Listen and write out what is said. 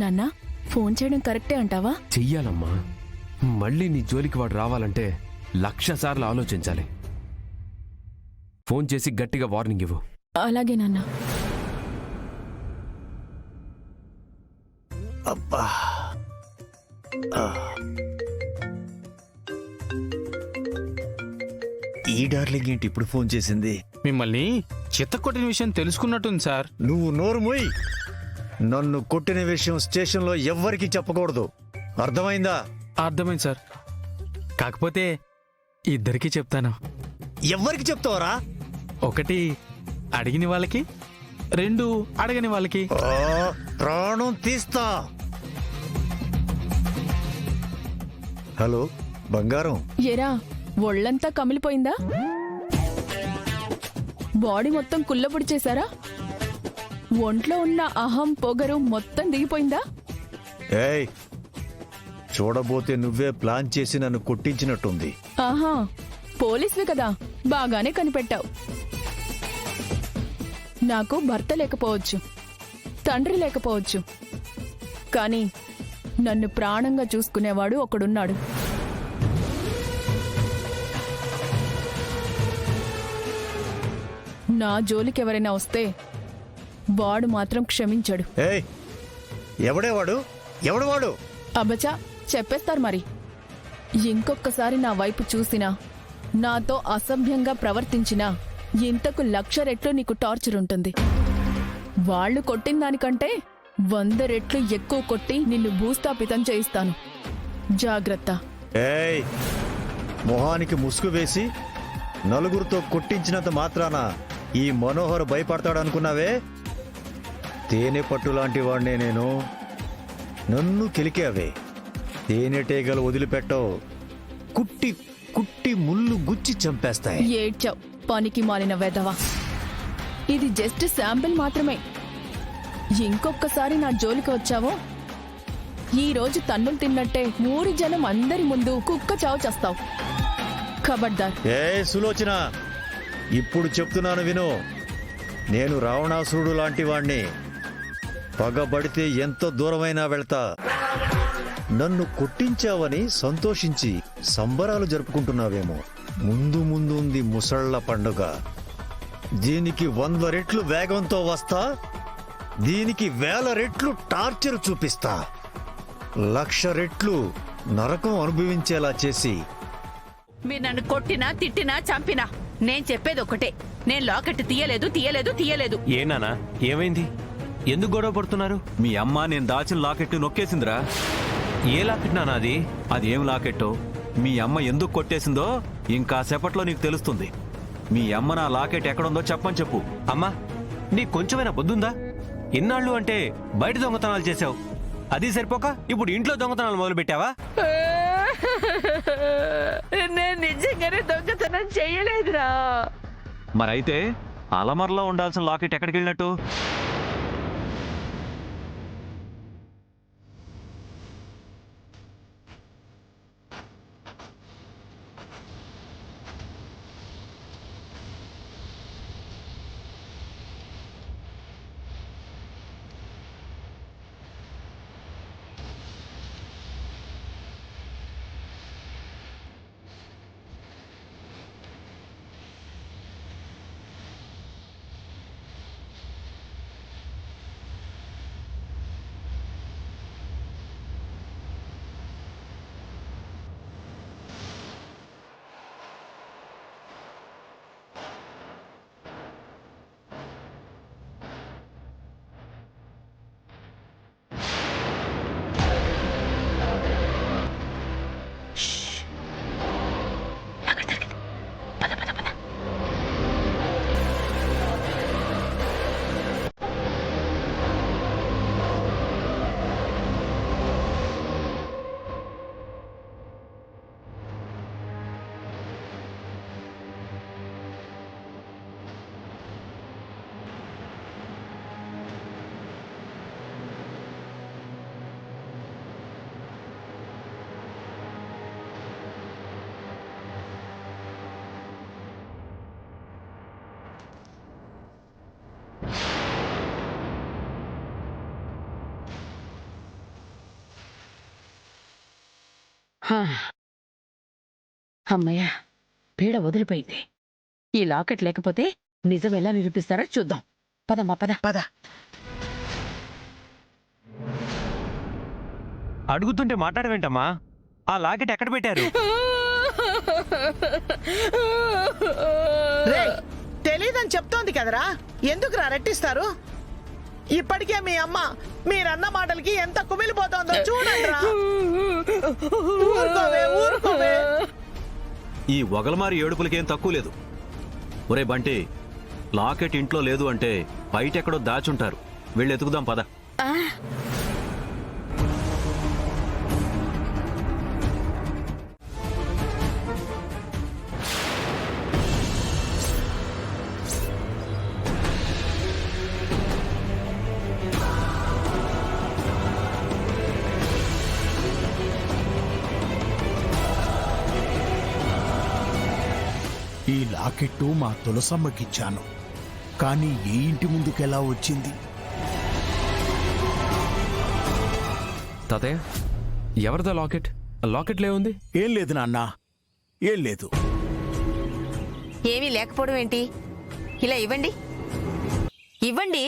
నాన్న, ఫోన్ చేయడం కరెక్టే అంటావా? చెయ్యాలమ్మా. మళ్ళీ నీ జోలికి వాడు రావాలంటే 1,00,000 సార్లు ఆలోచించాలి. ఫోన్ చేసి గట్టిగా వార్నింగ్ ఇవ్వు. అలాగే నాన్న. అబ్బా, ఈ డార్లింగ్ ఏంటి ఇప్పుడు ఫోన్ చేసింది? మిమ్మల్ని చిత్తకొట్టిన విషయం తెలుసుకున్నట్టుంది సార్. నువ్వు నోరు మూయి. నన్ను కొట్టిన విషయం స్టేషన్లో ఎవ్వరికీ చెప్పకూడదు, అర్థమైందా? అర్థమైంది సార్. కాకపోతే ఇద్దరికీ చెప్తాను. ఎవ్వరికి చెప్తావరా? ఒకటి అడిగిన వాళ్ళకి, 2 అడగని వాళ్ళకి. ప్రాణం తీస్తా. హలో బంగారం. ఎరా, ఒళ్ళంతా కమిలిపోయిందా? బాడీ మొత్తం కుల్లబొడి చేశారా? ఒంట్లో ఉన్న అహం పొగరు మొత్తం దిగిపోయిందా? ఏయ్, చూడబోతే నువ్వే ప్లాన్ చేసి నన్ను కొట్టించినట్టుంది. ఆహా, పోలీసువి కదా, బాగానే కనిపెట్టావు. నాకు భర్త లేకపోవచ్చు, తండ్రి లేకపోవచ్చు, కానీ నన్ను ప్రాణంగా చూసుకునేవాడు ఒకడున్నాడు. నా జోలికెవరైనా వస్తే వాడు మాత్రం క్షమించడు. ఏయ్, ఎవడేవాడు? ఎవడవాడు? అబ్బచా, చెప్పేస్తారు మరి. ఇంకొక్కసారి నా వైపు చూసినా, నాతో అసభ్యంగా ప్రవర్తించినా ఇంతకు 1,00,000 రెట్లు నీకు టార్చర్ ఉంటుంది. వాళ్లు కొట్టిన దానికంటే 100 రెట్లు ఎక్కువ కొట్టి నిన్ను భూస్థాపితం చేయిస్తాను. జాగ్రత్త. ఏయ్, మొహానికి ముసుగు వేసి నలుగురితో కొట్టించినంత మాత్రాన ఈ మనోహర్ భయపడతాడనుకున్నావే? తేనె పట్టు లాంటి వాడినే నేను. నన్ను కెలికావే, తేనెటీగలు వదిలిపెట్టవు. కుట్టి కుట్టి ముళ్ళు గుచ్చి చంపేస్తాయి. ఏడ్చావు, పనికి మాలిన వెధవా. ఇది జస్ట్ శాంపిల్ మాత్రమే. ఇంకొక్కసారి నా జోలికి వచ్చావో ఈ రోజు తన్నులు తిన్నట్టే ఊరి జనం అందరి ముందు కుక్క చావు చేస్తావు. ఖబర్దార్. ఏ సులోచన, ఇప్పుడు చెప్తున్నాను విను. నేను రావణాసురుడు లాంటి వాణ్ణి. పగబడితే ఎంత దూరమైనా వెళ్తా. నన్ను కొట్టించావని సంతోషించి సంబరాలు జరుపుకుంటున్నావేమో. ముందు ముందు ఉంది ముసళ్ల పండుగ. దీనికి 100 రెట్లు వేగంతో వస్తా. దీనికి 1000 రెట్లు టార్చర్ చూపిస్తా. 1,00,000 రెట్లు నరకం అనుభవించేలా చేసి. మీరు నన్ను కొట్టినా తిట్టినా చంపినా నేను చెప్పేది ఒకటే, నేను లాకెట్ తీయలేదు. ఏనానా, ఏమైంది? ఎందుకు గొడవ పడుతున్నారు? మీ అమ్మ నేను దాచిన లాకెట్టు నొక్కేసిందిరా. ఏ లాకెట్ నానా అది? అది ఏం లాకెట్టో మీ అమ్మ ఎందుకు కొట్టేసిందో ఇంకాసేపట్లో నీకు తెలుస్తుంది. మీ అమ్మ నా లాకెట్ ఎక్కడుందో చెప్పని చెప్పు. అమ్మా, నీకు కొంచెమైనా బుద్ధుందా? ఇన్నాళ్ళు అంటే బయట దొంగతనాలు చేశావు, అది సరిపోక ఇప్పుడు ఇంట్లో దొంగతనాలు మొదలు పెట్టావా? నేను నిజంగానే దొంగతనం చెయ్యలేదురా. మరైతే అలమర్లో ఉండాల్సిన లాకెట్ ఎక్కడికి వెళ్ళినట్టు? హా. అమ్మయ్యా, పీడ వదిలిపోయింది. ఈ లాకెట్ లేకపోతే నిజం ఎలా నిరూపిస్తారో చూద్దాం. పదమ్మా పద. పద. అడుగుతుంటే మాట్లాడవేంటమ్మా? ఆ లాకెట్ ఎక్కడ పెట్టారు? రేయ్, తెలీదని చెప్తోంది కదరా, ఎందుకు రెట్టిస్తారు? ఇప్పటికే మీ అమ్మ మీరన్న మాటలకి ఎంత కుమిలిపోతోందో చూడండిరా. ఊరుకోవే, ఊరుకోవే. ఈ ఒగలమారి ఏడుపులకేం తక్కువ లేదు. ఒరే బంటి, లాకెట్ ఇంట్లో లేదు అంటే బయటెక్కడో దాచుంటారు. వెళ్ళి ఎతుకుదాం పద. ఈ లాకెట్టు మా తులసమ్మకిచ్చాను, కానీ ఈ ఇంటి ముందుకెలా వచ్చింది? తాతయ్య, ఎవరిదా లాకెట్? లాకెట్లో ఉంది? ఏం లేదు నాన్నా, ఏం లేదు. ఏమీ లేకపోవడం ఏంటి? ఇలా ఇవ్వండి, ఇవ్వండి.